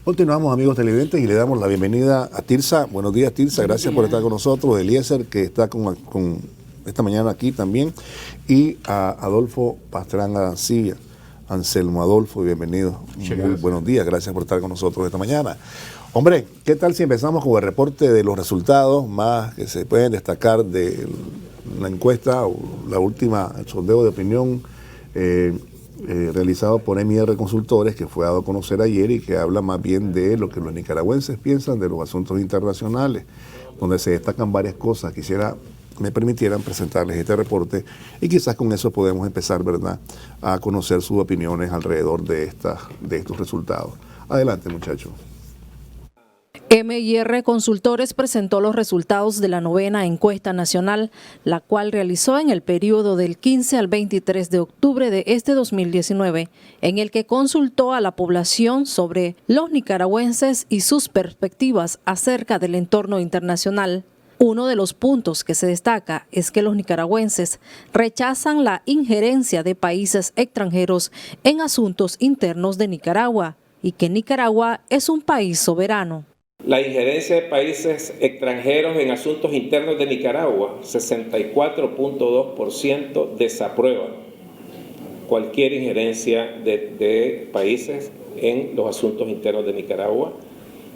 Continuamos, amigos televidentes, y le damos la bienvenida a Tirsa. Buenos días, Tirsa, gracias por estar con nosotros. Eliezer, que está con esta mañana aquí también, y a Adolfo Pastrana Arancibia. Anselmo, Adolfo, bienvenido. Muy buenos días, gracias por estar con nosotros esta mañana. Hombre, ¿qué tal si empezamos con el reporte de los resultados más que se pueden destacar de la encuesta o la última, el sondeo de opinión realizado por MR Consultores, que fue dado a conocer ayer y que habla más bien de lo que los nicaragüenses piensan de los asuntos internacionales, donde se destacan varias cosas? Quisiera me permitieran presentarles este reporte y quizás con eso podemos empezar, ¿verdad?, a conocer sus opiniones alrededor de estos resultados. Adelante, muchachos. MR Consultores presentó los resultados de la 9ª encuesta nacional, la cual realizó en el periodo del 15 al 23 de octubre de este 2019, en el que consultó a la población sobre los nicaragüenses y sus perspectivas acerca del entorno internacional. Uno de los puntos que se destaca es que los nicaragüenses rechazan la injerencia de países extranjeros en asuntos internos de Nicaragua y que Nicaragua es un país soberano. La injerencia de países extranjeros en asuntos internos de Nicaragua, 64.2% desaprueba cualquier injerencia de países en los asuntos internos de Nicaragua.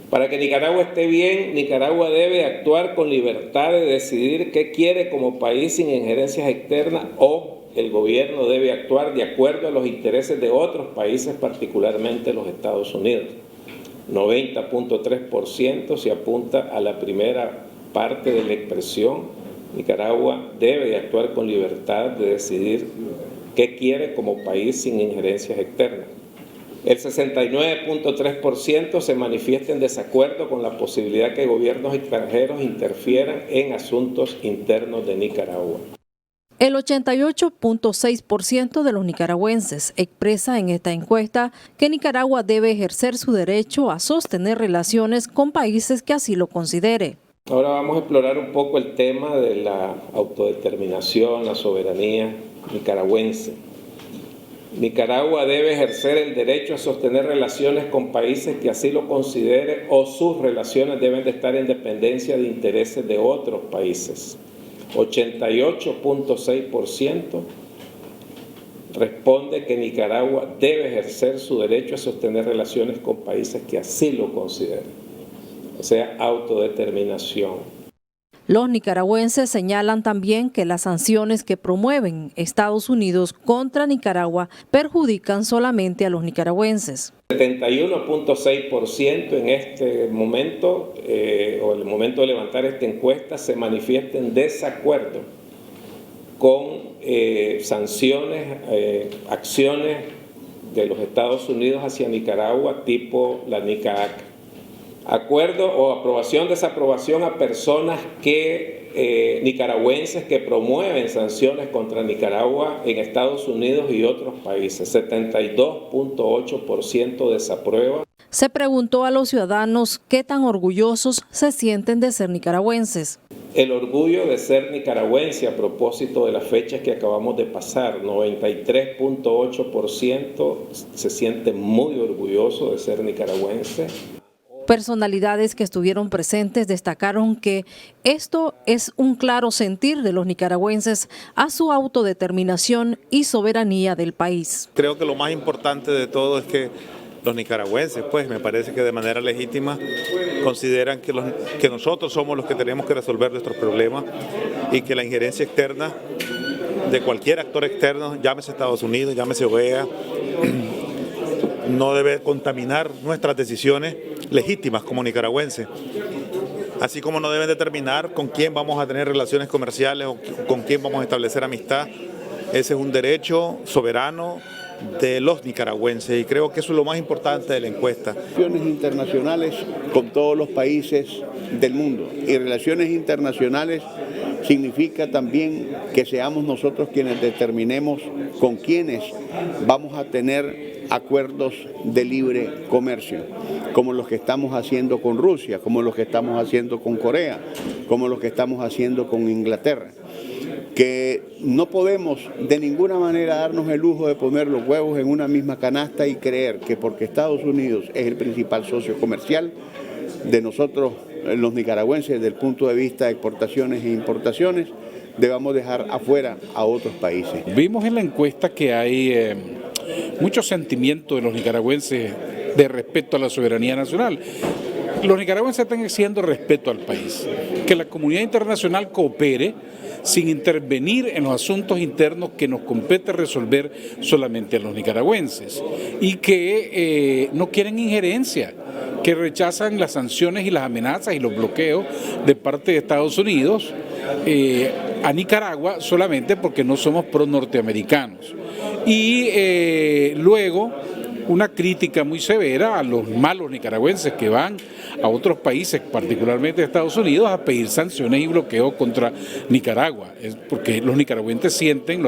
Para que Nicaragua esté bien, Nicaragua debe actuar con libertad de decidir qué quiere como país sin injerencias externas, o el gobierno debe actuar de acuerdo a los intereses de otros países, particularmente los Estados Unidos. 90.3% se apunta a la primera parte de la expresión. Nicaragua debe de actuar con libertad de decidir qué quiere como país sin injerencias externas. El 69.3% se manifiesta en desacuerdo con la posibilidad que gobiernos extranjeros interfieran en asuntos internos de Nicaragua. El 88.6% de los nicaragüenses expresa en esta encuesta que Nicaragua debe ejercer su derecho a sostener relaciones con países que así lo considere. Ahora vamos a explorar un poco el tema de la autodeterminación, la soberanía nicaragüense. Nicaragua debe ejercer el derecho a sostener relaciones con países que así lo considere, o sus relaciones deben de estar en dependencia de intereses de otros países. 88.6% responde que Nicaragua debe ejercer su derecho a sostener relaciones con países que así lo consideren, o sea, autodeterminación. Los nicaragüenses señalan también que las sanciones que promueven Estados Unidos contra Nicaragua perjudican solamente a los nicaragüenses. 71.6% en este momento, o en el momento de levantar esta encuesta, se manifiesta en desacuerdo con sanciones, acciones de los Estados Unidos hacia Nicaragua, tipo la NICAAC. Acuerdo o aprobación, desaprobación a personas nicaragüenses que promueven sanciones contra Nicaragua en Estados Unidos y otros países. 72.8% desaprueba. Se preguntó a los ciudadanos qué tan orgullosos se sienten de ser nicaragüenses. El orgullo de ser nicaragüense a propósito de las fechas que acabamos de pasar, 93.8% se siente muy orgulloso de ser nicaragüense. Personalidades que estuvieron presentes destacaron que esto es un claro sentir de los nicaragüenses a su autodeterminación y soberanía del país. Creo que lo más importante de todo es que los nicaragüenses, pues me parece que de manera legítima consideran que nosotros somos los que tenemos que resolver nuestros problemas y que la injerencia externa de cualquier actor externo, llámese Estados Unidos, llámese OEA, no debe contaminar nuestras decisiones legítimas como nicaragüenses, así como no deben determinar con quién vamos a tener relaciones comerciales o con quién vamos a establecer amistad. Ese es un derecho soberano de los nicaragüenses y creo que eso es lo más importante de la encuesta. Relaciones internacionales con todos los países del mundo, y relaciones internacionales significa también que seamos nosotros quienes determinemos con quiénes vamos a tener acuerdos de libre comercio, como los que estamos haciendo con Rusia, como los que estamos haciendo con Corea, como los que estamos haciendo con Inglaterra. que no podemos de ninguna manera darnos el lujo de poner los huevos en una misma canasta y creer que porque Estados Unidos es el principal socio comercial de nosotros, los nicaragüenses, desde el punto de vista de exportaciones e importaciones, debamos dejar afuera a otros países. Vimos en la encuesta que hay mucho sentimiento de los nicaragüenses de respeto a la soberanía nacional. Los nicaragüenses están exigiendo respeto al país, que la comunidad internacional coopere sin intervenir en los asuntos internos que nos compete resolver solamente a los nicaragüenses, y que no quieren injerencia, que rechazan las sanciones y las amenazas y los bloqueos de parte de Estados Unidos a Nicaragua solamente porque no somos pro-norteamericanos. Y luego una crítica muy severa a los malos nicaragüenses que van a otros países, particularmente a Estados Unidos, a pedir sanciones y bloqueos contra Nicaragua. Es porque los nicaragüenses sienten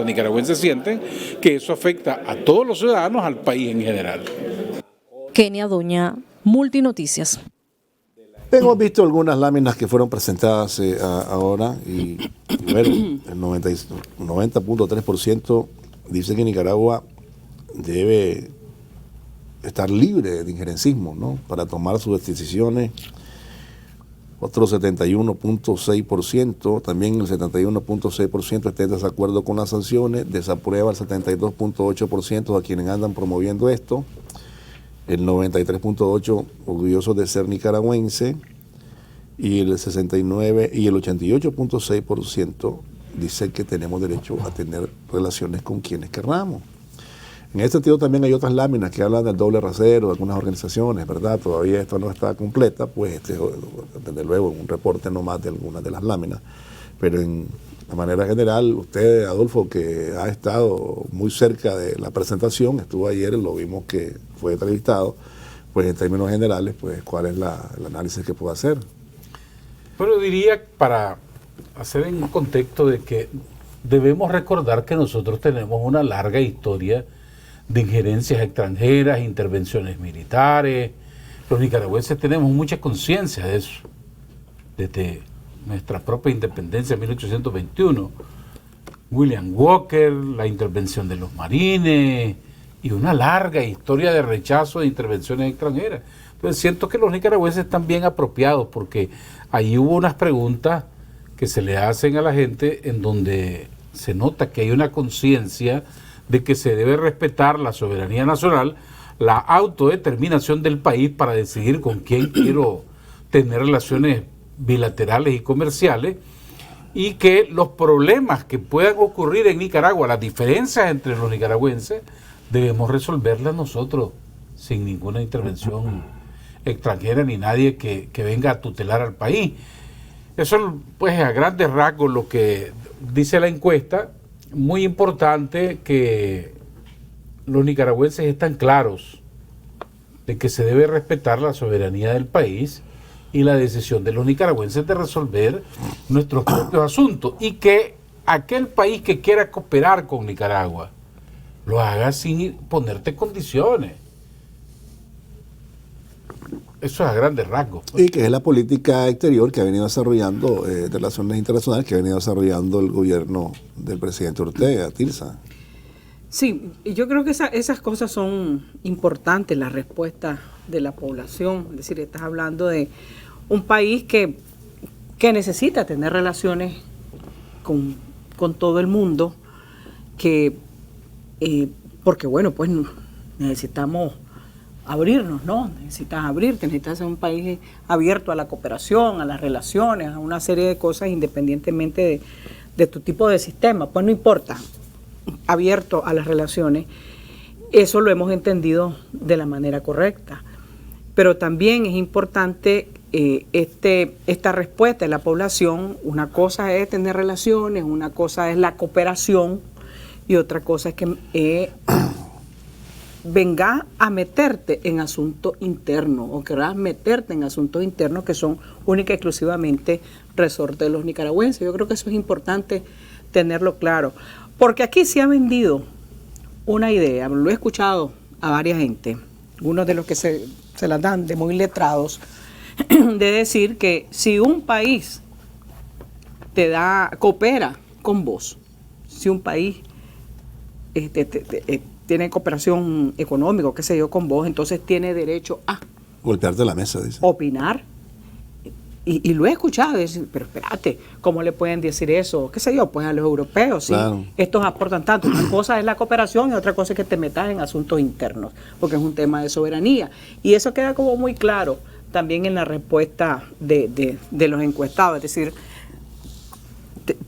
que eso afecta a todos los ciudadanos, al país en general. Kenia Doña, Multinoticias. Hemos visto algunas láminas que fueron presentadas ahora y bueno, el 90.3% dice que Nicaragua debe estar libre de injerencismo, ¿no?, para tomar sus decisiones. Otro 71.6%, también el 71.6% está en desacuerdo con las sanciones, desaprueba el 72.8% a quienes andan promoviendo esto, el 93.8% orgulloso de ser nicaragüense, y el 69 y el 88.6% dice que tenemos derecho a tener relaciones con quienes querramos. En este sentido también hay otras láminas que hablan del doble rasero de algunas organizaciones, ¿verdad? Todavía esto no está completa, pues desde luego un reporte nomás de algunas de las láminas, pero de manera general, usted, Adolfo, que ha estado muy cerca de la presentación, estuvo ayer, lo vimos que fue entrevistado, pues en términos generales, pues ¿cuál es el análisis que puede hacer? Pero diría, para hacer en un contexto de que debemos recordar que nosotros tenemos una larga historia de injerencias extranjeras, intervenciones militares. Los nicaragüenses tenemos mucha conciencia de eso, desde nuestra propia independencia en 1821. William Walker, la intervención de los marines y una larga historia de rechazo de intervenciones extranjeras. Entonces siento que los nicaragüenses están bien apropiados porque ahí hubo unas preguntas que se le hacen a la gente en donde se nota que hay una conciencia de que se debe respetar la soberanía nacional, la autodeterminación del país para decidir con quién quiero tener relaciones bilaterales y comerciales, y que los problemas que puedan ocurrir en Nicaragua, las diferencias entre los nicaragüenses, debemos resolverlas nosotros sin ninguna intervención extranjera ni nadie que venga a tutelar al país. Eso pues a grandes rasgos lo que dice la encuesta. Muy importante que los nicaragüenses están claros de que se debe respetar la soberanía del país y la decisión de los nicaragüenses de resolver nuestros propios asuntos, y que aquel país que quiera cooperar con Nicaragua lo haga sin ponerte condiciones. Eso es a grandes rasgos. Y que es la política exterior que ha venido desarrollando, de relaciones internacionales, que ha venido desarrollando el gobierno del presidente Ortega, Tirsa. Sí, yo creo que esas cosas son importantes, la respuesta de la población. Es decir, estás hablando de un país que necesita tener relaciones con todo el mundo, porque bueno, pues necesitamos abrirnos, ¿no? Necesitas abrirte, necesitas ser un país abierto a la cooperación, a las relaciones, a una serie de cosas independientemente de tu tipo de sistema. Pues no importa, abierto a las relaciones. Eso lo hemos entendido de la manera correcta. Pero también es importante esta respuesta de la población. Una cosa es tener relaciones, una cosa es la cooperación y otra cosa es que venga a meterte en asuntos internos o querrás meterte en asuntos internos que son única y exclusivamente resorte de los nicaragüenses. Yo creo que eso es importante tenerlo claro, porque aquí se ha vendido una idea, lo he escuchado a varias gente, algunos de los que se las dan de muy letrados, de decir que si un país coopera con vos, si un país tiene cooperación económica, qué sé yo, con vos, entonces tiene derecho a golpearte la mesa, dice. Opinar. Y lo he escuchado, decir, pero espérate, ¿cómo le pueden decir eso? ¿Qué sé yo? Pues a los europeos, sí, claro. Estos aportan tanto. Una cosa es la cooperación y otra cosa es que te metas en asuntos internos, porque es un tema de soberanía. Y eso queda como muy claro también en la respuesta de los encuestados, es decir,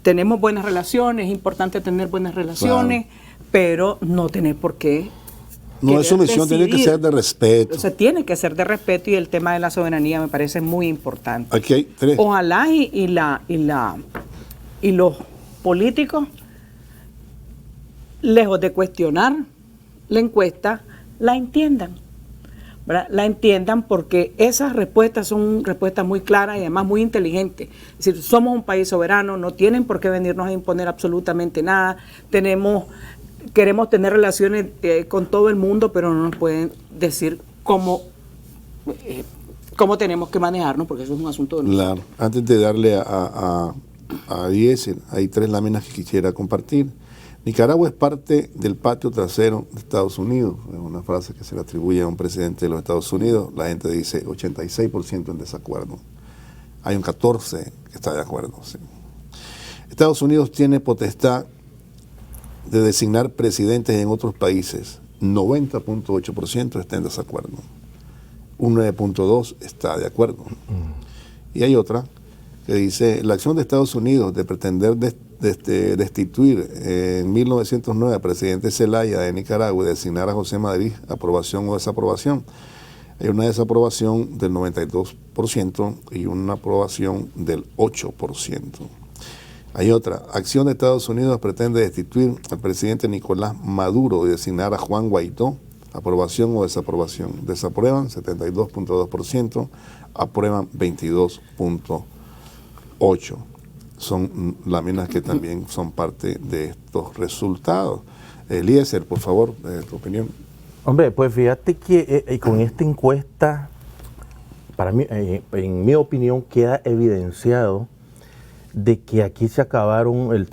tenemos buenas relaciones, es importante tener buenas relaciones, claro, pero no tener por qué. No es sumisión, tiene que ser de respeto. O sea, tiene que ser de respeto, y el tema de la soberanía me parece muy importante. Aquí hay 3. Ojalá y los políticos, lejos de cuestionar la encuesta, la entiendan, ¿verdad? La entiendan, porque esas respuestas son respuestas muy claras y además muy inteligentes. Es decir, somos un país soberano, no tienen por qué venirnos a imponer absolutamente nada. Queremos tener relaciones con todo el mundo, pero no nos pueden decir cómo tenemos que manejarnos, porque eso es un asunto de nosotros. Claro. Antes de darle a 10, hay 3 láminas que quisiera compartir. Nicaragua es parte del patio trasero de Estados Unidos. Es una frase que se le atribuye a un presidente de los Estados Unidos. La gente dice 86% en desacuerdo. Hay un 14% que está de acuerdo. Sí. Estados Unidos tiene potestad de designar presidentes en otros países. 90.8% está en desacuerdo. Un 9.2% está de acuerdo. Y hay otra que dice: la acción de Estados Unidos de pretender destituir en 1909 al presidente Zelaya de Nicaragua y designar a José Madrid, aprobación o desaprobación. Hay una desaprobación del 92% y una aprobación del 8%. Hay otra: acción de Estados Unidos pretende destituir al presidente Nicolás Maduro y designar a Juan Guaidó, aprobación o desaprobación. Desaprueban 72.2%, aprueban 22.8%. Son láminas que también son parte de estos resultados. Eliezer, por favor, tu opinión. Hombre, pues fíjate que con esta encuesta, para mí, en mi opinión, queda evidenciado de que aquí se acabó el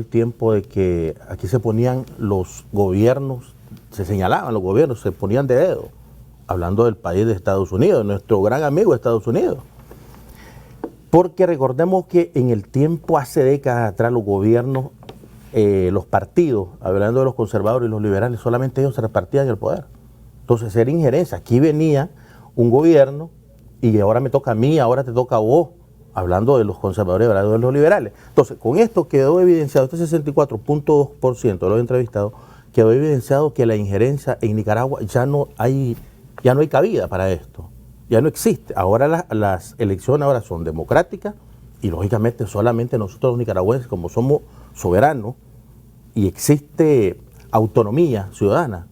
tiempo de que aquí se ponían los gobiernos, se señalaban los gobiernos, se ponían de dedo, hablando del país de Estados Unidos, nuestro gran amigo Estados Unidos. Porque recordemos que en el tiempo, hace décadas atrás, los gobiernos, los partidos, hablando de los conservadores y los liberales, solamente ellos se repartían el poder. Entonces era injerencia. Aquí venía un gobierno y ahora me toca a mí, ahora te toca a vos, hablando de los conservadores y hablando de los liberales. Entonces, con esto quedó evidenciado, este 64.2% de los entrevistados, quedó evidenciado que la injerencia en Nicaragua ya no hay cabida para esto. Ya no existe. Ahora las elecciones ahora son democráticas y lógicamente solamente nosotros los nicaragüenses, como somos soberanos y existe autonomía ciudadana,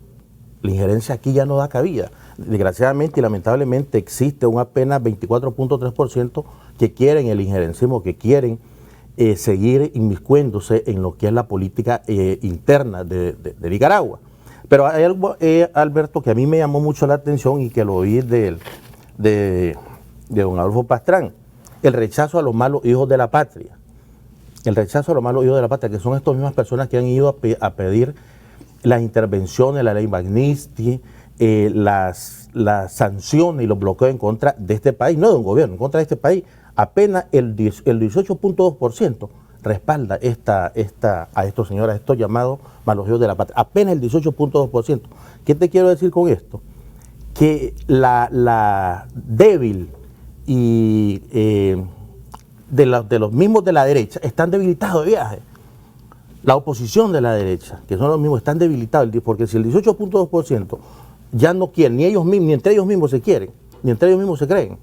la injerencia aquí ya no da cabida. Desgraciadamente y lamentablemente existe un apenas 24.3% que quieren el injerencismo, que quieren seguir inmiscuéndose en lo que es la política interna de Nicaragua. Pero hay algo, Alberto, que a mí me llamó mucho la atención y que lo oí de don Adolfo Pastrán: el rechazo a los malos hijos de la patria. El rechazo a los malos hijos de la patria, que son estas mismas personas que han ido a pedir las intervenciones, la ley Magnitsky, las sanciones y los bloqueos en contra de este país, no de un gobierno, en contra de este país. Apenas el 18.2% respalda a estos señores, a estos llamados malos hijos de la patria. Apenas el 18.2%. ¿Qué te quiero decir con esto? Que la débil y de los mismos de la derecha están debilitados de viaje. La oposición de la derecha, que son los mismos, están debilitados, porque si el 18.2% ya no quieren, ni ellos mismos, ni entre ellos mismos se quieren, ni entre ellos mismos se creen.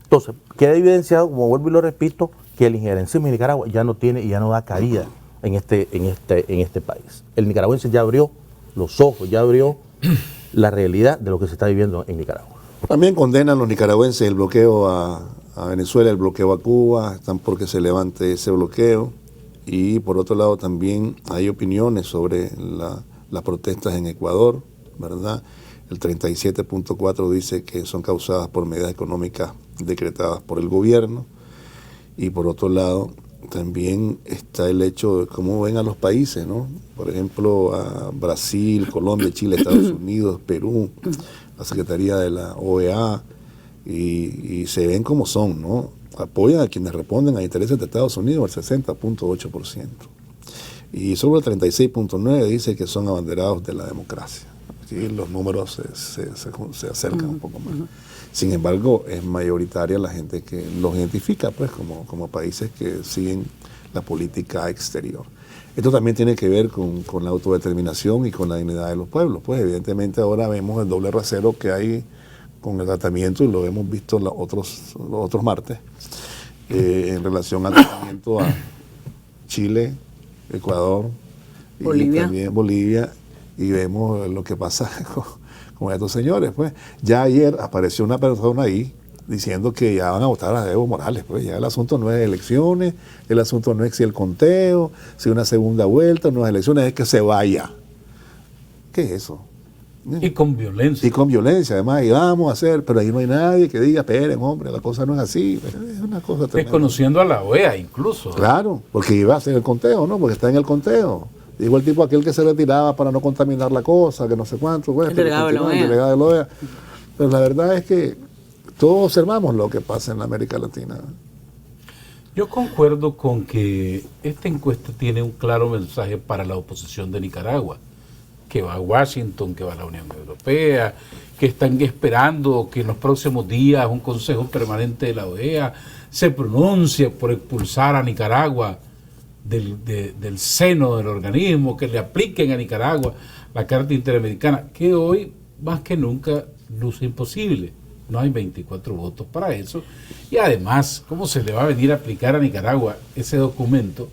Entonces, queda evidenciado, como vuelvo y lo repito, que el injerencismo en Nicaragua ya no tiene y ya no da cabida en este país. El nicaragüense ya abrió los ojos, ya abrió la realidad de lo que se está viviendo en Nicaragua. También condenan los nicaragüenses el bloqueo a Venezuela, el bloqueo a Cuba, están porque se levante ese bloqueo. Y por otro lado también hay opiniones sobre las protestas en Ecuador, ¿verdad? El 37.4 dice que son causadas por medidas económicas decretadas por el gobierno. Y por otro lado también está el hecho de cómo ven a los países, ¿no? Por ejemplo, a Brasil, Colombia, Chile, Estados Unidos, Perú, la Secretaría de la OEA, y se ven como son, ¿no? Apoyan a quienes responden a intereses de Estados Unidos, el 60.8%. Y solo el 36.9% dice que son abanderados de la democracia. Aquí los números se acercan un poco más. Sin embargo, es mayoritaria la gente que los identifica pues como países que siguen la política exterior. Esto también tiene que ver con la autodeterminación y con la dignidad de los pueblos. Pues evidentemente ahora vemos el doble rasero que hay con el tratamiento, y lo hemos visto los otros martes, en relación al tratamiento a Chile, Ecuador, Bolivia. Y también Bolivia, y vemos lo que pasa con estos señores. Pues ya ayer apareció una persona ahí diciendo que ya van a votar a Evo Morales. Pues ya el asunto no es elecciones, el asunto no es si el conteo, si una segunda vuelta, no es elecciones, es que se vaya. ¿Qué es eso? Y con violencia. Y con violencia, además, y vamos a hacer, pero ahí no hay nadie que diga, esperen, hombre, la cosa no es así. Es una cosa tremenda. Desconociendo a la OEA incluso. Claro, porque iba a hacer el conteo, ¿no? Porque está en el conteo. Digo, el tipo aquel que se retiraba para no contaminar la cosa, que no sé cuánto, pues, el delegado de la OEA. El delegado de la OEA. Pero la verdad es que todos observamos lo que pasa en la América Latina. Yo concuerdo con que esta encuesta tiene un claro mensaje para la oposición de Nicaragua, que va a Washington, que va a la Unión Europea, que están esperando que en los próximos días un Consejo Permanente de la OEA se pronuncie por expulsar a Nicaragua del seno del organismo, que le apliquen a Nicaragua la Carta Interamericana, que hoy más que nunca luce imposible. No hay 24 votos para eso. Y además, ¿cómo se le va a venir a aplicar a Nicaragua ese documento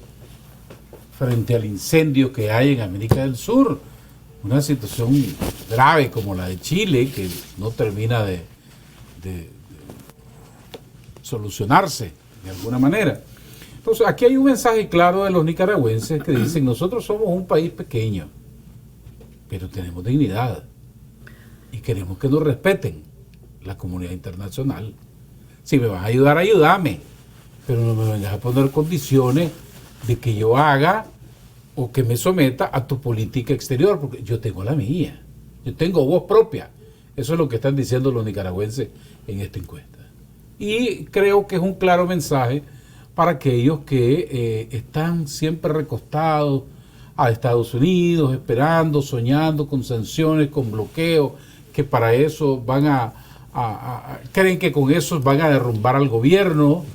frente al incendio que hay en América del Sur? Una situación grave como la de Chile, que no termina de solucionarse de alguna manera. Entonces, aquí hay un mensaje claro de los nicaragüenses que dicen, nosotros somos un país pequeño, pero tenemos dignidad y queremos que nos respeten la comunidad internacional. Si me vas a ayudar, ayúdame, pero no me vengas a poner condiciones de que yo haga o que me someta a tu política exterior, porque yo tengo la mía, yo tengo voz propia. Eso es lo que están diciendo los nicaragüenses en esta encuesta. Y creo que es un claro mensaje para aquellos que están siempre recostados a Estados Unidos, esperando, soñando con sanciones, con bloqueos, que para eso van creen que con eso van a derrumbar al gobierno,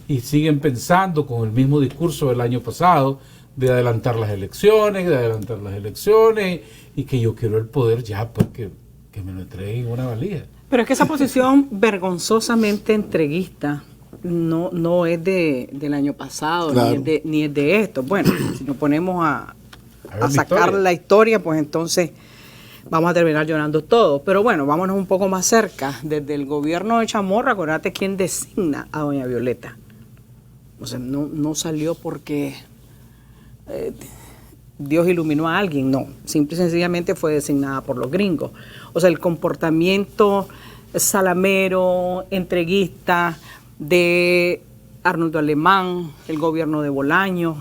y siguen pensando con el mismo discurso del año pasado de adelantar las elecciones, y que yo quiero el poder ya, pues que me lo entreguen en una valija. Pero es que esa posición vergonzosamente entreguista no es del año pasado, claro, ni es de esto. Bueno, si nos ponemos a sacar la historia, pues entonces vamos a terminar llorando todos. Pero bueno, vámonos un poco más cerca. Desde el gobierno de Chamorro, acuérdate quién designa a doña Violeta. O sea, no salió porque Dios iluminó a alguien, no. Simple y sencillamente fue designada por los gringos. O sea, el comportamiento salamero, entreguista de Arnoldo Alemán, el gobierno de Bolaños,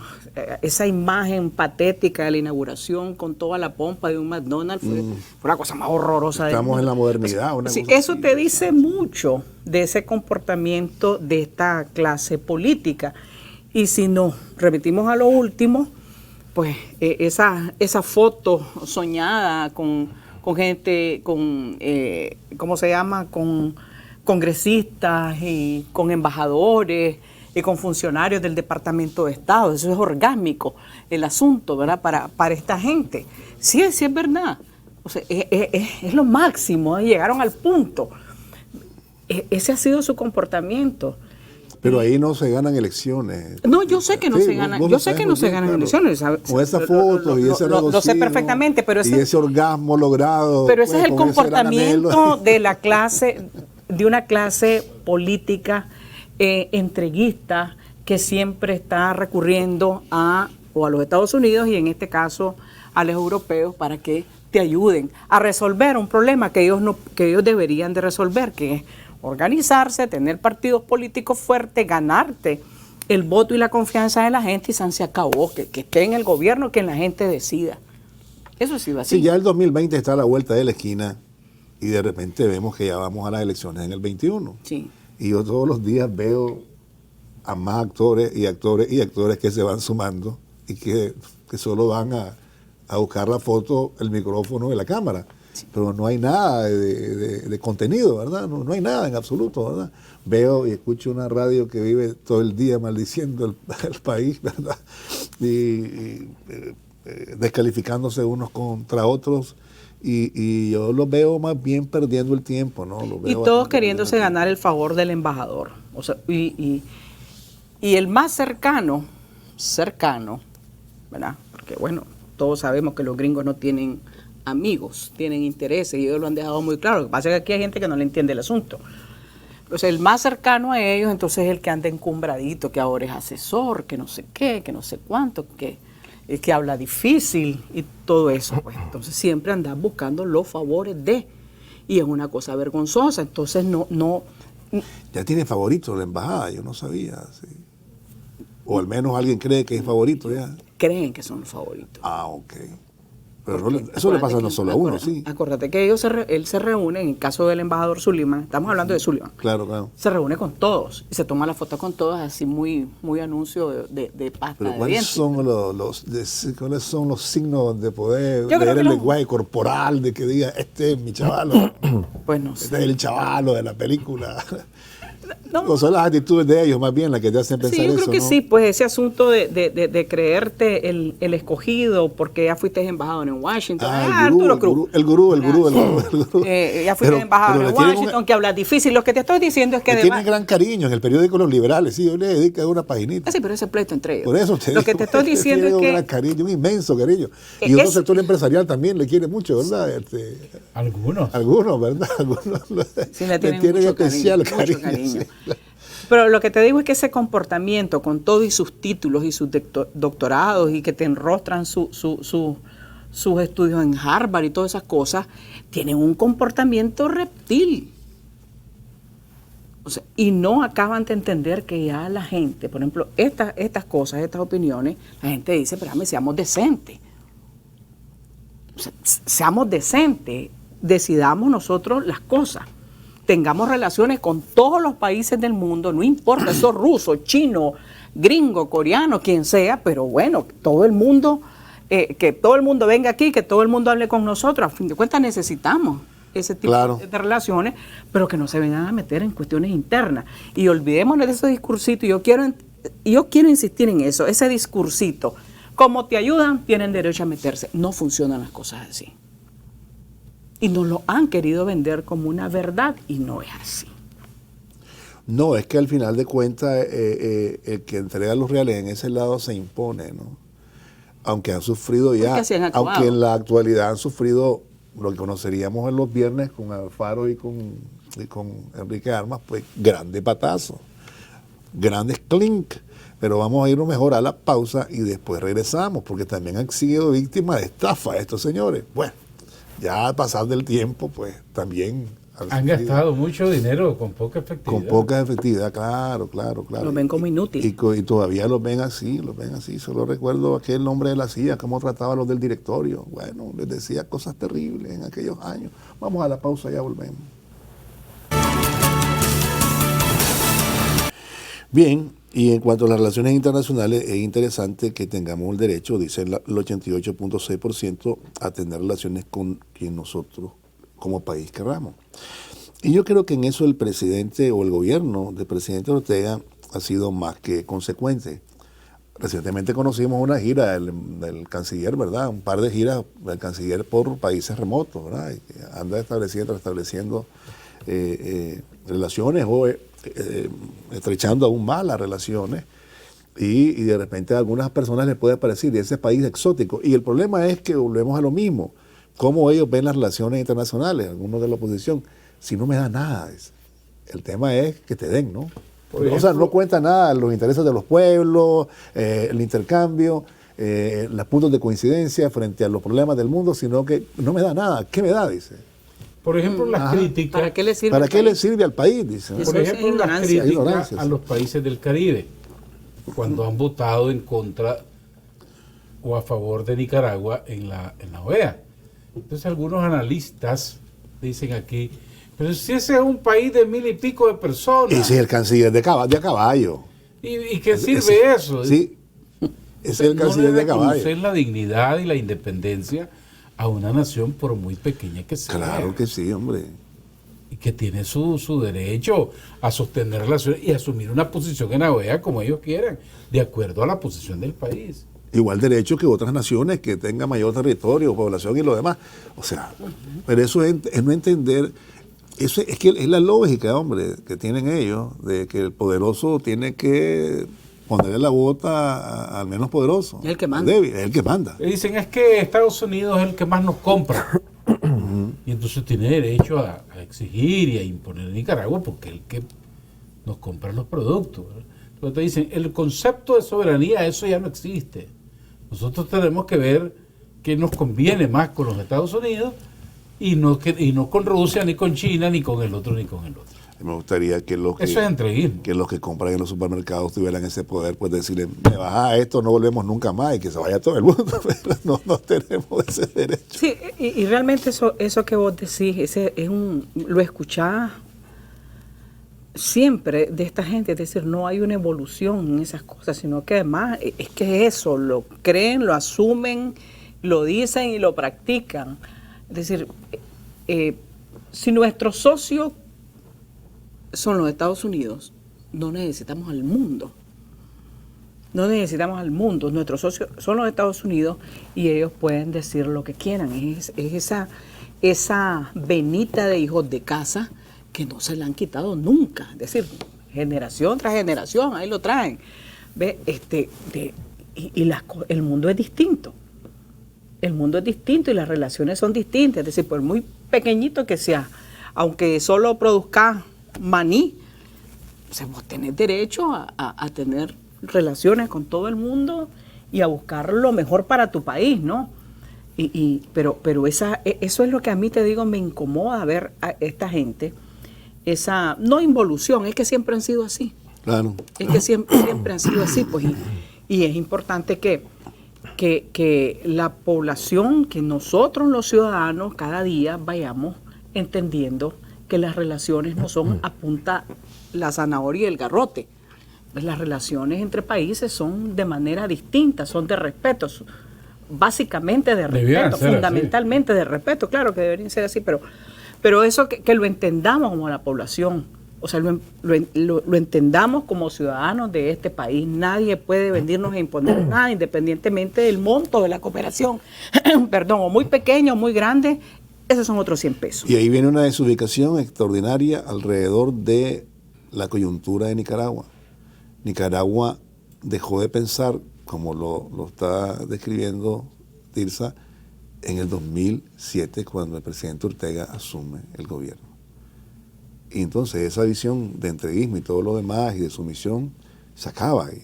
esa imagen patética de la inauguración con toda la pompa de un McDonald's fue una cosa más horrorosa. Estamos en la modernidad. Sí, eso así. Te dice mucho de ese comportamiento de esta clase política. Y si nos remitimos a lo último, pues esa foto soñada con gente, ¿cómo se llama? Con congresistas y con embajadores y con funcionarios del Departamento de Estado. Eso es orgásmico el asunto, ¿verdad? Para esta gente. Sí es verdad. O sea, es lo máximo, llegaron al punto. Ese ha sido su comportamiento. Pero ahí no se ganan elecciones. No, yo sé que no se ganan. Yo sé que no se ganan elecciones. Con esa foto y ese lo sé perfectamente, pero y ese orgasmo logrado. Pero ese es el comportamiento de la clase, de una clase política entreguista que siempre está recurriendo a los Estados Unidos y en este caso a los europeos para que te ayuden a resolver un problema que ellos deberían de resolver, que es organizarse, tener partidos políticos fuertes, ganarte el voto y la confianza de la gente y se acabó, que esté en el gobierno, que la gente decida. Eso sí va así. Sí, ya el 2020 está a la vuelta de la esquina y de repente vemos que ya vamos a las elecciones en el 21. Sí. Y yo todos los días veo a más actores y actores y actores que se van sumando y que solo van a buscar la foto, el micrófono y la cámara. Sí. Pero no hay nada de contenido, ¿verdad? No hay nada en absoluto, ¿verdad? Veo y escucho una radio que vive todo el día maldiciendo el país, ¿verdad? Y descalificándose unos contra otros. Y yo los veo más bien perdiendo el tiempo, ¿no? Los veo y todos queriéndose ganar el favor del embajador. O sea, y el más cercano, ¿verdad? Porque bueno, todos sabemos que los gringos no tienen amigos, tienen intereses, y ellos lo han dejado muy claro. Lo que pasa es que aquí hay gente que no le entiende el asunto. Entonces, el más cercano a ellos, entonces es el que anda encumbradito, que ahora es asesor, que no sé qué, que no sé cuánto, que habla difícil y todo eso. Pues. Entonces, siempre andan buscando los favores de, y es una cosa vergonzosa. Entonces, no. Ya tiene favorito la embajada, yo no sabía. Sí. O al menos alguien cree que es favorito ya. Creen que son los favoritos. Ah, ok. Pero eso le pasa no solo a uno, sí. Acuérdate que él se reúne, en el caso del embajador Sullivan, estamos hablando de Sullivan. Claro, claro. Se reúne con todos y se toma la foto con todos, así muy anuncio de pasta. Pero de ¿cuáles dientes. ¿cuáles son los signos de poder leer el lenguaje corporal de que diga, este es mi chavalo? Pues no sé. Este es el chavalo de la película. No son las actitudes de ellos más bien las que te hacen pensar eso. Sí, yo creo que ¿no? sí, pues ese asunto de creerte el escogido porque ya fuiste embajador en Washington. Arturo Cruz. El gurú. Ya fuiste embajador en Washington, que hablas difícil. Lo que te estoy diciendo es que tienen gran cariño en el periódico Los Liberales, sí, yo le dedico una paginita. Sí, pero ese pleito entre ellos. Por eso lo que te estoy diciendo es que... un gran cariño, un inmenso cariño. Y otro sector empresarial también le quiere mucho, ¿verdad? Algunos, ¿verdad? Algunos sí, le tienen especial cariño. Sí. Pero lo que te digo es que ese comportamiento, con todo y sus títulos y sus doctorados, y que te enrostran sus estudios en Harvard y todas esas cosas, tienen un comportamiento reptil. O sea, y no acaban de entender que ya la gente, por ejemplo, estas cosas, estas opiniones, la gente dice, pero seamos decentes. O sea, seamos decentes, decidamos nosotros las cosas. Tengamos relaciones con todos los países del mundo, no importa, eso ruso, chino, gringo, coreano, quien sea, pero bueno, todo el mundo, que todo el mundo venga aquí, que todo el mundo hable con nosotros. A fin de cuentas necesitamos ese tipo de relaciones, pero que no se vengan a meter en cuestiones internas. Y olvidémonos de ese discursito, y yo quiero insistir en eso, ese discursito. Como te ayudan, tienen derecho a meterse. No funcionan las cosas así. Y nos lo han querido vender como una verdad y no es así. No, es que al final de cuentas el que entrega los reales en ese lado se impone, ¿no? Aunque han sufrido ya, aunque en la actualidad han sufrido lo que conoceríamos en los viernes con Alfaro y con Enrique Armas, pues grandes patazos, grandes clink. Pero vamos a irnos mejor a la pausa y después regresamos, porque también han sido víctimas de estafa estos señores. Bueno. Ya al pasar del tiempo, pues también... Han gastado mucho dinero con poca efectividad. Con poca efectividad, claro. Los ven como inútiles. Y todavía los ven así. Solo recuerdo aquel hombre de la CIA, cómo trataba a los del directorio. Bueno, les decía cosas terribles en aquellos años. Vamos a la pausa, ya volvemos. Bien, y en cuanto a las relaciones internacionales, es interesante que tengamos el derecho, dice el 88.6%, a tener relaciones con quien nosotros como país querramos. Y yo creo que en eso el presidente o el gobierno del presidente Ortega ha sido más que consecuente. Recientemente conocimos una gira del canciller, ¿verdad? Un par de giras del canciller por países remotos, ¿verdad? Y que anda restableciendo relaciones o estrechando aún más las relaciones y de repente a algunas personas les puede parecer ese país exótico. Y el problema es que volvemos a lo mismo, cómo ellos ven las relaciones internacionales, algunos de la oposición, si no me da nada. El tema es que te den, ¿no? O sea, no cuenta nada los intereses de los pueblos, el intercambio, los puntos de coincidencia frente a los problemas del mundo, sino que no me da nada. ¿Qué me da? Dice. Por ejemplo, las críticas... ¿Para qué le sirve, ¿Para qué le sirve al país? Dice. Por ejemplo, las críticas a los países del Caribe. cuando han votado en contra o a favor de Nicaragua en la OEA. Entonces algunos analistas dicen aquí, pero si ese es un país de 1,000 y pico de personas. Ese es el canciller de a caballo. ¿Y qué sirve eso? Sí, ese es el canciller de caballo. Reconocer la dignidad y la independencia a una nación por muy pequeña que sea. Claro que sí, hombre. Y que tiene su derecho a sostener relaciones y asumir una posición en la OEA como ellos quieran, de acuerdo a la posición del país. Igual derecho que otras naciones que tengan mayor territorio, población y lo demás. O sea, pero eso es no entender, eso es que es la lógica, hombre, que tienen ellos, de que el poderoso tiene que ponerle la bota al menos poderoso. Es el que manda. El débil, es el que manda. Le dicen, es que Estados Unidos es el que más nos compra. Y entonces tiene derecho a exigir y a imponer en Nicaragua porque es el que nos compra los productos. Entonces te dicen, el concepto de soberanía, eso ya no existe. Nosotros tenemos que ver qué nos conviene más con los Estados Unidos y no con Rusia, ni con China, ni con el otro, ni con el otro. Me gustaría que los Eso es entreguismo. que los que compran en los supermercados tuvieran ese poder, pues decirle, me baja esto, no volvemos nunca más y que se vaya todo el mundo. Pero no tenemos ese derecho. Sí, y realmente eso que vos decís, lo escuchás siempre de esta gente, es decir, no hay una evolución en esas cosas, sino que además es que eso, lo creen, lo asumen, lo dicen y lo practican. Es decir, si nuestro socio son los Estados Unidos, no necesitamos al mundo. No necesitamos al mundo. Nuestros socios son los Estados Unidos y ellos pueden decir lo que quieran. Es esa venita de hijos de casa que no se la han quitado nunca. Es decir, generación tras generación, ahí lo traen. ¿Ve? El mundo es distinto. El mundo es distinto y las relaciones son distintas. Es decir, por muy pequeñito que sea, aunque solo produzca maní, o sea, vos tenés derecho a tener relaciones con todo el mundo y a buscar lo mejor para tu país, ¿no? Pero eso es lo que a mí, te digo, me incomoda ver a esta gente, esa, no involución, es que siempre han sido así. Claro. Es que siempre han sido así, pues, y es importante que la población, que nosotros los ciudadanos cada día vayamos entendiendo que las relaciones no son a punta la zanahoria y el garrote. Las relaciones entre países son de manera distinta, son de respeto, básicamente de respeto, fundamentalmente así. De respeto, claro que deberían ser así, pero eso que lo entendamos como la población, o sea, lo entendamos como ciudadanos de este país. Nadie puede venirnos a imponer nada, independientemente del monto de la cooperación, perdón, o muy pequeño o muy grande, esos son otros 100 pesos. Y ahí viene una desubicación extraordinaria alrededor de la coyuntura de Nicaragua. Nicaragua dejó de pensar, como lo está describiendo Tirsa, en el 2007, cuando el presidente Ortega asume el gobierno. Y entonces esa visión de entreguismo y todo lo demás y de sumisión se acaba y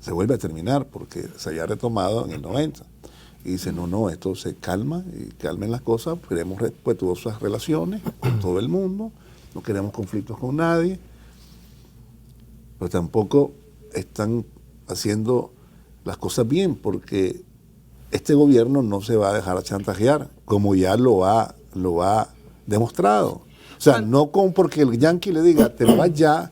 se vuelve a terminar porque se había retomado en el 90. Y dice, no, esto se calma y calmen las cosas, queremos respetuosas relaciones con todo el mundo, no queremos conflictos con nadie, pero tampoco están haciendo las cosas bien porque este gobierno no se va a dejar chantajear, como ya lo ha demostrado. O sea, no porque el yanqui le diga, te vas ya,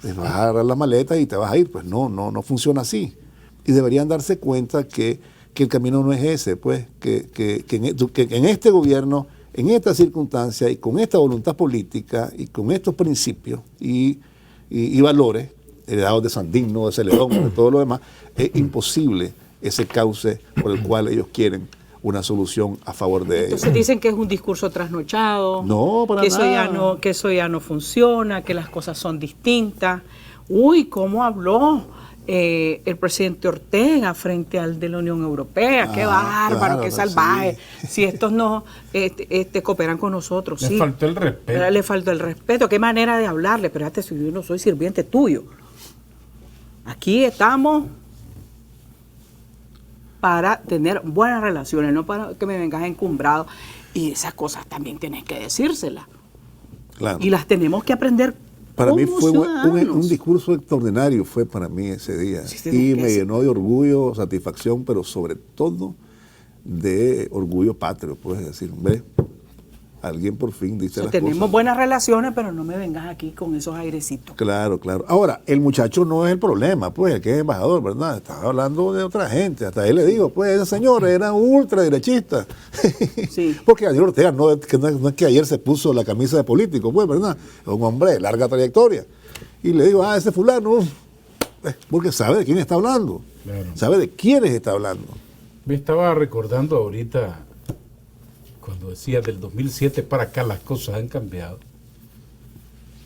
te vas a agarrar la maleta y te vas a ir. Pues no funciona así. Y deberían darse cuenta que el camino no es ese, pues, que en este gobierno, en esta circunstancia y con esta voluntad política y con estos principios y valores heredados de Sandino, de Celedón, de todo lo demás, es imposible ese cauce por el cual ellos quieren una solución a favor de ellos. Entonces dicen que es un discurso trasnochado, no, para nada. Que eso ya no funciona, que las cosas son distintas. Uy, ¿cómo habló el presidente Ortega frente al de la Unión Europea? Qué bárbaro, claro, qué salvaje. Sí. Si estos no cooperan con nosotros. Le faltó el respeto. Le faltó el respeto. Qué manera de hablarle. Espérate, si yo no soy sirviente tuyo. Aquí estamos para tener buenas relaciones, no para que me vengas encumbrado. Y esas cosas también tienes que decírselas. Claro. Y las tenemos que aprender Para mí fue un ciudadanos. discurso extraordinario, fue para mí ese día. Sí, Y me llenó de orgullo, satisfacción, pero sobre todo de orgullo patrio, puedes decir, hombre, alguien por fin dice las tenemos cosas. buenas relaciones, pero no me vengas aquí con esos airecitos. Claro, claro. Ahora, el muchacho no es el problema, pues, el que es embajador, ¿verdad? Estaba hablando de otra gente. Hasta él le digo, pues, ese señor era ultraderechista. Sí. Porque Daniel Ortega no es que ayer se puso la camisa de político, pues, ¿verdad? Es un hombre de larga trayectoria. Y le digo, ese fulano, porque sabe de quién está hablando. Claro. Sabe de quiénes está hablando. Me estaba recordando ahorita, cuando decía del 2007 para acá las cosas han cambiado,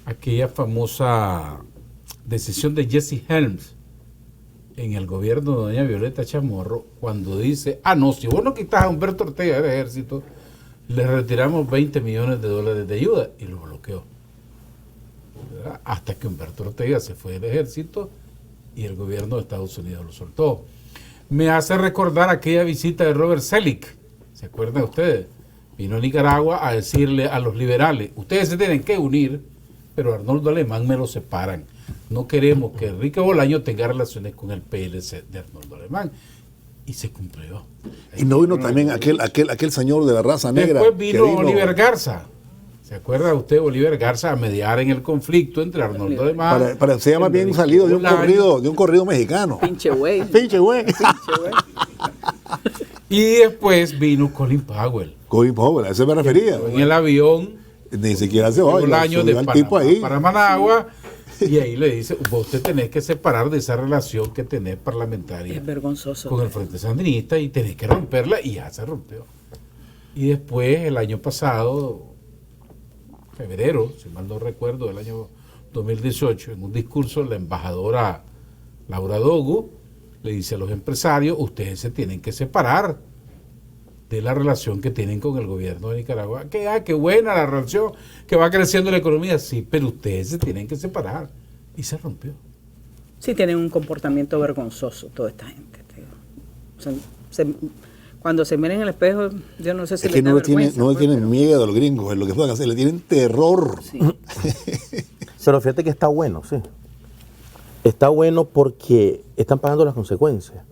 aquella famosa decisión de Jesse Helms en el gobierno de doña Violeta Chamorro, cuando dice, no, si vos no quitas a Humberto Ortega del ejército, le retiramos $20 millones de ayuda, y lo bloqueó. ¿Verdad? Hasta que Humberto Ortega se fue del ejército y el gobierno de Estados Unidos lo soltó. Me hace recordar aquella visita de Robert Selig, ¿se acuerdan ustedes? Vino a Nicaragua a decirle a los liberales, ustedes se tienen que unir, pero Arnoldo Alemán me lo separan. No queremos que Enrique Bolaño tenga relaciones con el PLC de Arnoldo Alemán. Y se cumplió. Y no vino también aquel señor de la raza negra. Después vino Oliver Garza. ¿Se acuerda usted, Oliver Garza, a mediar en el conflicto entre Arnoldo Alemán? Parecía más bien salido de un corrido mexicano. Pinche güey. Pinche güey. Y después vino Colin Powell. Colin Powell, a ese me refería. En el avión. Ni siquiera se va. El año de al tipo Panamá ahí. para Managua. Y ahí le dice, vos te tenés que separar de esa relación que tenés parlamentaria Es vergonzoso. con el Frente Sandinista y tenés que romperla, y ya se rompió. Y después, el año pasado, febrero, si mal no recuerdo, del año 2018, en un discurso, la embajadora Laura Dogu le dice a los empresarios, ustedes se tienen que separar de la relación que tienen con el gobierno de Nicaragua. Qué buena la relación, que va creciendo la economía, sí, pero ustedes se tienen que separar. Y se rompió. Sí, tienen un comportamiento vergonzoso toda esta gente. Tío. O sea, cuando se miran en el espejo, yo no sé si es que les da vergüenza. no le tienen miedo a los gringos, es lo que pueden hacer, le tienen terror. Sí. Pero fíjate que está bueno, sí. Está bueno porque están pagando las consecuencias.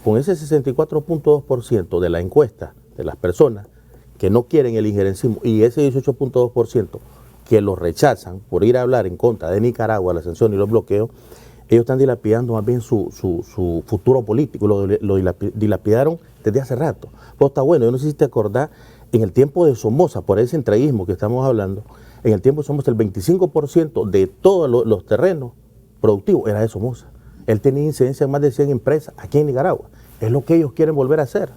Con ese 64.2% de la encuesta de las personas que no quieren el injerencismo y ese 18.2% que lo rechazan por ir a hablar en contra de Nicaragua, la sanción y los bloqueos, ellos están dilapidando más bien su futuro político, lo dilapidaron desde hace rato. Pero está bueno, yo no sé si te acordás, en el tiempo de Somoza, por ese entreguismo que estamos hablando, en el tiempo de Somoza el 25% de todos los terrenos productivos era de Somoza. Él tenía incidencia en más de 100 empresas aquí en Nicaragua. Es lo que ellos quieren volver a hacer.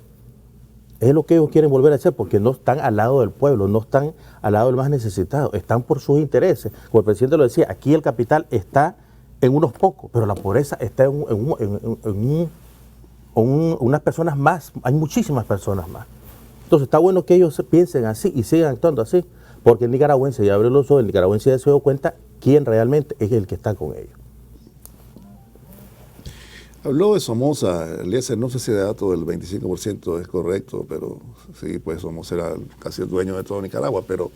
Es lo que ellos quieren volver a hacer porque no están al lado del pueblo, no están al lado del más necesitado, están por sus intereses. Como el presidente lo decía, aquí el capital está en unos pocos, pero la pobreza está en unas personas más, hay muchísimas personas más. Entonces está bueno que ellos piensen así y sigan actuando así, porque el nicaragüense ya abrió los ojos, el nicaragüense ya se dio cuenta quién realmente es el que está con ellos. Habló de Somoza, Eliezer, no sé si el dato del 25% es correcto, pero sí, pues Somoza era casi el dueño de todo Nicaragua, pero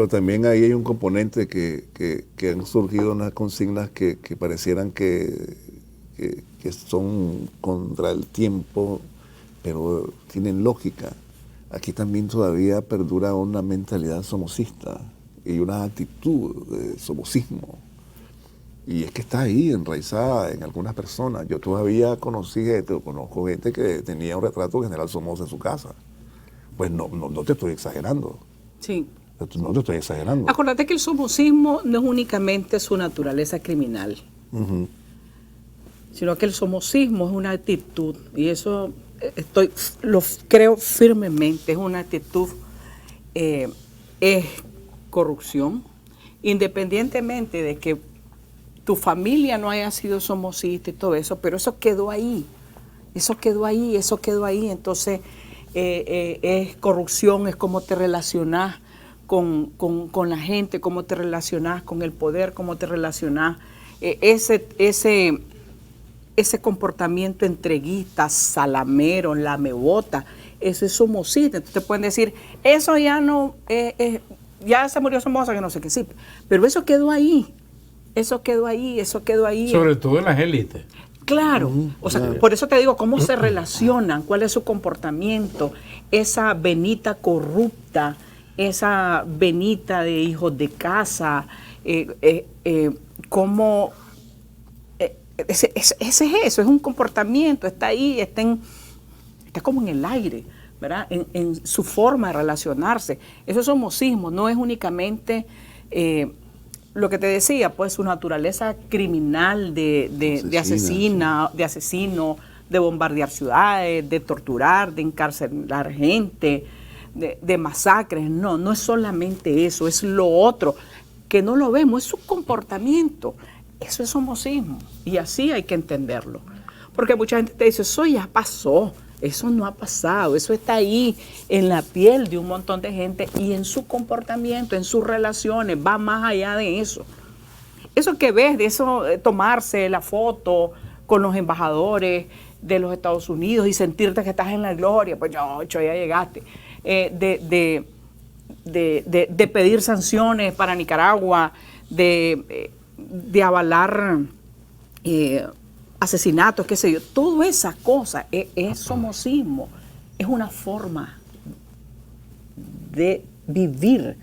también ahí hay un componente que han surgido unas consignas que parecieran que son contra el tiempo, pero tienen lógica. Aquí también todavía perdura una mentalidad somocista y una actitud de somocismo. Y es que está ahí enraizada en algunas personas. Yo todavía conozco gente que tenía un retrato del general Somoza en su casa. Pues no te estoy exagerando. Sí. No te estoy exagerando. Acuérdate que el somocismo no es únicamente su naturaleza criminal, sino que el somocismo es una actitud, y eso lo creo firmemente, es una actitud, es corrupción, independientemente de que tu familia no haya sido somocista y todo eso, pero eso quedó ahí, entonces es corrupción, es cómo te relacionas con la gente, cómo te relacionas con el poder, cómo te relacionas, ese comportamiento entreguista, salamero, lamebota, eso es somocista. Entonces te pueden decir, eso ya no ya se murió Somoza, que no sé qué, sí, pero eso quedó ahí, eso quedó ahí. Sobre todo en las élites. Claro, o sea, por eso te digo, cómo se relacionan, cuál es su comportamiento, esa venita corrupta, esa venita de hijos de casa, cómo ese es eso, es un comportamiento, está ahí, está como en el aire, ¿verdad? En su forma de relacionarse. Eso es somocismo, no es únicamente lo que te decía, pues su naturaleza criminal de asesino, de bombardear ciudades, de torturar, de encarcelar gente, de masacres. No es solamente eso, es lo otro, que no lo vemos, es su comportamiento. Eso es somocismo y así hay que entenderlo. Porque mucha gente te dice, eso ya pasó, eso no ha pasado, eso está ahí en la piel de un montón de gente y en su comportamiento, en sus relaciones, va más allá de eso. Eso que ves, de eso, tomarse la foto con los embajadores de los Estados Unidos y sentirte que estás en la gloria, pues ya llegaste. De pedir sanciones para Nicaragua, de avalar asesinatos, qué sé yo, toda esa cosa es somocismo, es una forma de vivir,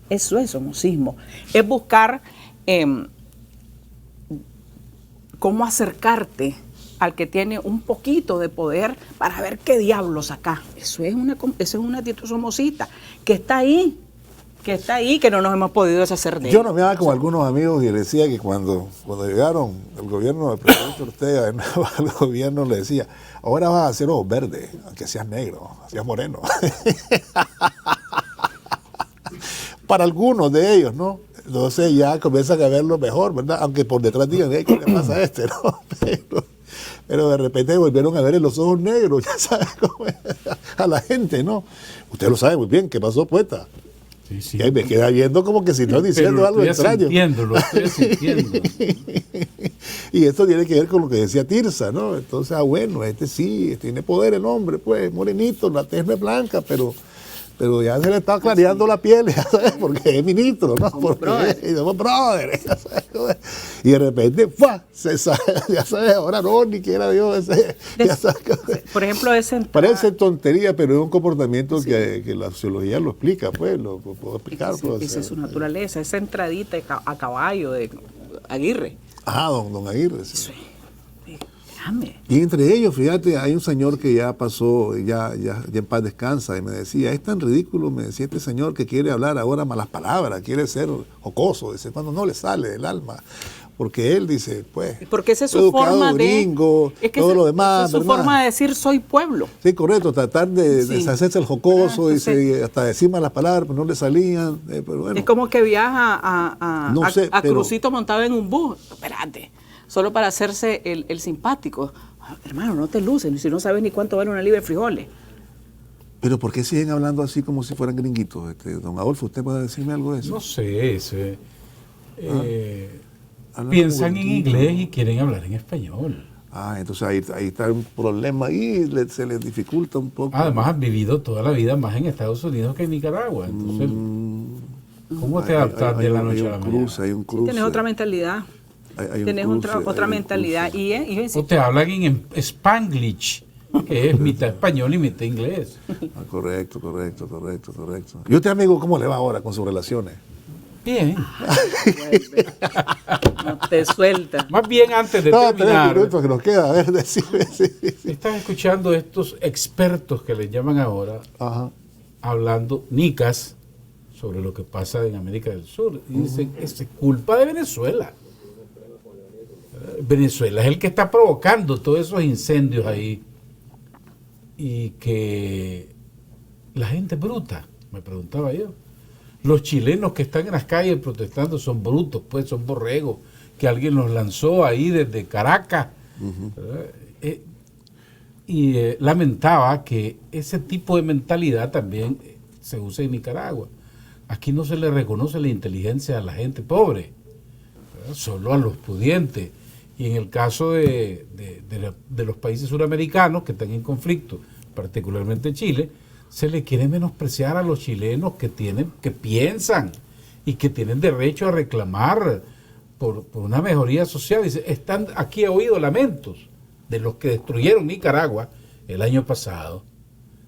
eso es somocismo, es buscar cómo acercarte al que tiene un poquito de poder para ver qué diablos acá. Eso es una actitud somocista que está ahí, que no nos hemos podido deshacer de él. Yo no me daba con algunos amigos y les decía que cuando llegaron el gobierno del presidente Ortega de nuevo al gobierno, le decía, ahora vas a hacer ojos verdes, aunque seas negro, seas moreno. Para algunos de ellos, ¿no? Entonces ya comienzan a verlo mejor, ¿verdad? Aunque por detrás digan, ¿qué le pasa a este? ¿No? Pero de repente volvieron a ver en los ojos negros, ya sabes cómo es a la gente, ¿no? Usted lo sabe muy bien, ¿qué pasó, poeta? Sí. Y ahí me queda viendo como que si estoy diciendo algo extraño. Lo estoy sintiendo. Y esto tiene que ver con lo que decía Tirsa, ¿no? Entonces, bueno, sí, tiene poder el hombre, pues, morenito, la tez no es blanca, pero ya se le está clareando la piel, ya sabes, porque es ministro, ¿no? Porque somos brothers, ya sabes. Y de repente, ¡fua! Ya sabes, ahora no, ni quiera Dios. Ya sabes, por ejemplo, parece tontería, pero es un comportamiento que la sociología lo explica, pues, lo puedo explicar. Esa es su naturaleza, esa entradita a caballo de Aguirre. Don Aguirre, sí. Déjame. Y entre ellos, fíjate, hay un señor que ya pasó, ya en paz descansa, y me decía, es tan ridículo, me decía este señor que quiere hablar ahora malas palabras, quiere ser jocoso, dice, cuando no le sale del alma. Porque él dice, pues, porque esa es su forma gringo, es que todo lo demás, esa es su forma de decir soy pueblo. Sí, correcto, tratar de deshacerse el jocoso, y hasta decir malas palabras, pero no le salían. Pero bueno. Es como que viaja a Crucito montado en un bus. Espérate, solo para hacerse el simpático. Hermano, no te luces, si no sabes ni cuánto vale una libra de frijoles. Pero ¿por qué siguen hablando así como si fueran gringuitos? Don Adolfo, ¿usted puede decirme algo de eso? No sé, piensan en inglés y quieren hablar en español. Entonces ahí está un problema y se les dificulta un poco. Además han vivido toda la vida más en Estados Unidos que en Nicaragua. Entonces, ¿cómo te adaptas de la noche a la mañana? Hay un cruce. Tienes otra mentalidad. Tienes otra mentalidad. O te hablan en Spanglish, que es mitad español y mitad inglés. Correcto. ¿Y usted, amigo, cómo le va ahora con sus relaciones? Bien. No te suelta. Más bien antes de terminar. 3 minutos que nos queda. A ver, decime. Estás escuchando estos expertos que les llaman ahora, hablando, nicas, sobre lo que pasa en América del Sur. Y dicen, es culpa de Venezuela. Venezuela es el que está provocando todos esos incendios ahí. Y que la gente bruta, me preguntaba yo. Los chilenos que están en las calles protestando son brutos, pues son borregos, que alguien los lanzó ahí desde Caracas. Lamentaba que ese tipo de mentalidad también se usa en Nicaragua. Aquí no se le reconoce la inteligencia a la gente pobre, solo a los pudientes. Y en el caso de los países suramericanos que están en conflicto, particularmente Chile, se le quiere menospreciar a los chilenos que piensan y que tienen derecho a reclamar por una mejoría social. Dice, aquí he oído lamentos de los que destruyeron Nicaragua el año pasado.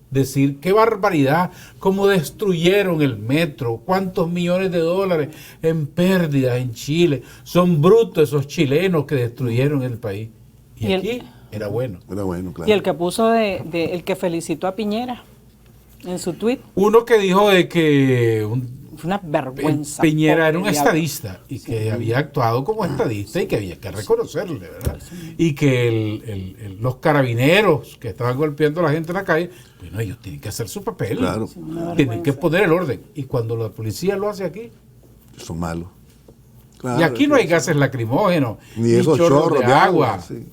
Decir, qué barbaridad, cómo destruyeron el metro, cuántos millones de dólares en pérdidas en Chile. Son brutos esos chilenos que destruyeron el país. Y aquí era bueno. Era bueno, claro. Y el que puso el que felicitó a Piñera en su tuit. Uno que dijo de que Fue una vergüenza. Piñera era un estadista y que había actuado como estadista y que había que reconocerle, ¿verdad? Y que los carabineros que estaban golpeando a la gente en la calle, bueno, ellos tienen que hacer su papel, Claro. tienen que poner el orden. Y cuando la policía lo hace aquí, Son malos. Claro, y aquí no hay gases lacrimógenos, ni esos chorros de agua. Sí.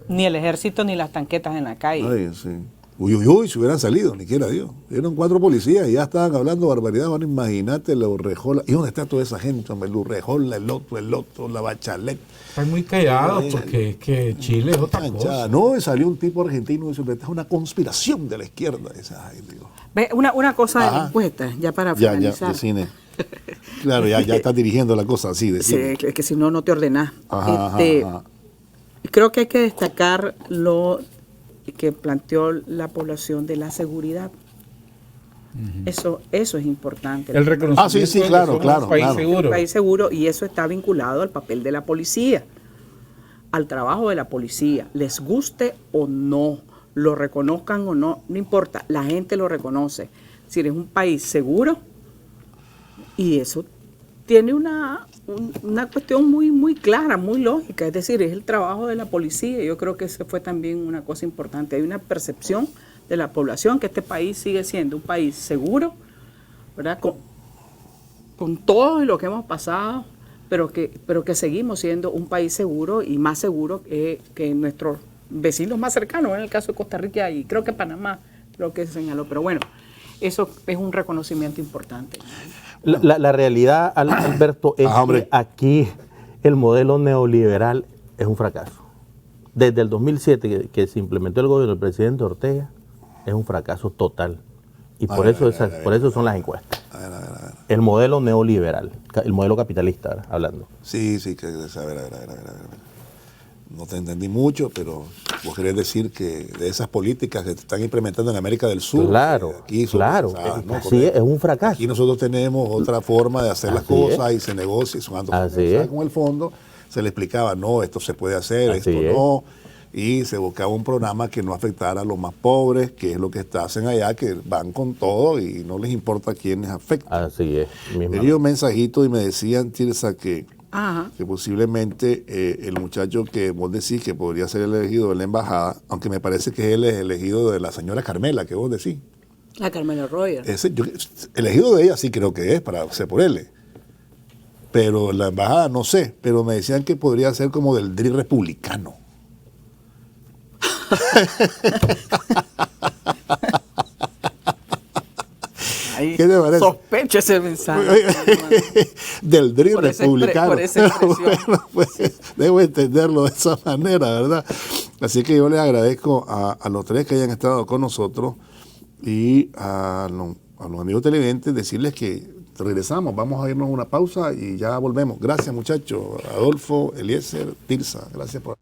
Ni el ejército ni las tanquetas en la calle. Ay, sí. Uy, uy, uy, si hubieran salido, ni quiera Dios. Eran 4 policías y ya estaban hablando barbaridad. Bueno, imagínate, la Urrejola. ¿Y dónde está toda esa gente? Hombre? La Urrejola, el otro, la Bachelet. están muy callados porque es que Chile es otra cosa. No, y salió un tipo argentino y dice, esta es una conspiración de la izquierda. Dice, ay, Dios. Ve, una cosa de la encuesta, ya para finalizar. Ya, de cine. Claro, ya estás dirigiendo la cosa así, de cine. Sí, es que si no, no te ordenás. Ajá. Creo que hay que destacar lo que planteó la población de la seguridad. Eso es importante. El reconocimiento sí, claro, de que somos claro, un país claro. seguro. Un país seguro, y eso está vinculado al papel de la policía, al trabajo de la policía, les guste o no, lo reconozcan o no, no importa, la gente lo reconoce. Si eres un país seguro, y eso tiene una cuestión muy, muy clara, muy lógica, es decir, es el trabajo de la policía. Yo creo que eso fue también una cosa importante. Hay una percepción de la población que este país sigue siendo un país seguro, ¿verdad? Con todo lo que hemos pasado, pero que seguimos siendo un país seguro y más seguro que nuestros vecinos más cercanos, en el caso de Costa Rica y creo que Panamá, creo que se señaló. Pero bueno, eso es un reconocimiento importante. La realidad, Alberto, es que aquí el modelo neoliberal es un fracaso. Desde el 2007 que se implementó el gobierno del presidente Ortega, es un fracaso total. Y por eso son las encuestas. El modelo neoliberal, el modelo capitalista, ¿verdad? Hablando. Sí, que a ver. No te entendí mucho, pero vos querés decir que de esas políticas que se están implementando en América del Sur. Claro, aquí claro. ¿no? Así es un fracaso. Aquí nosotros tenemos otra forma de hacer las cosas y se negocia y son con el fondo. Se le explicaba, no, esto se puede hacer, esto no. Y se buscaba un programa que no afectara a los más pobres, que es lo que hacen allá, que van con todo y no les importa a quiénes afectan. Así es. Me dio un mensajito y me decían, Tirsa, que posiblemente el muchacho que vos decís que podría ser elegido de la embajada, aunque me parece que él es elegido de la señora Carmela, que vos decís. La Carmela Royer. Elegido de ella sí creo que es, para ser por él. Pero la embajada no sé, pero me decían que podría ser como del DRI republicano. Ahí ¿Qué te parece? sospecho ese mensaje. Del DRI republicano. Por esa expresión. Bueno, pues, debo entenderlo de esa manera, ¿verdad? Así que yo les agradezco a los tres que hayan estado con nosotros y a los amigos televidentes decirles que regresamos, vamos a irnos a una pausa y ya volvemos. Gracias, muchachos. Adolfo, Eliezer, Tirsa, gracias por...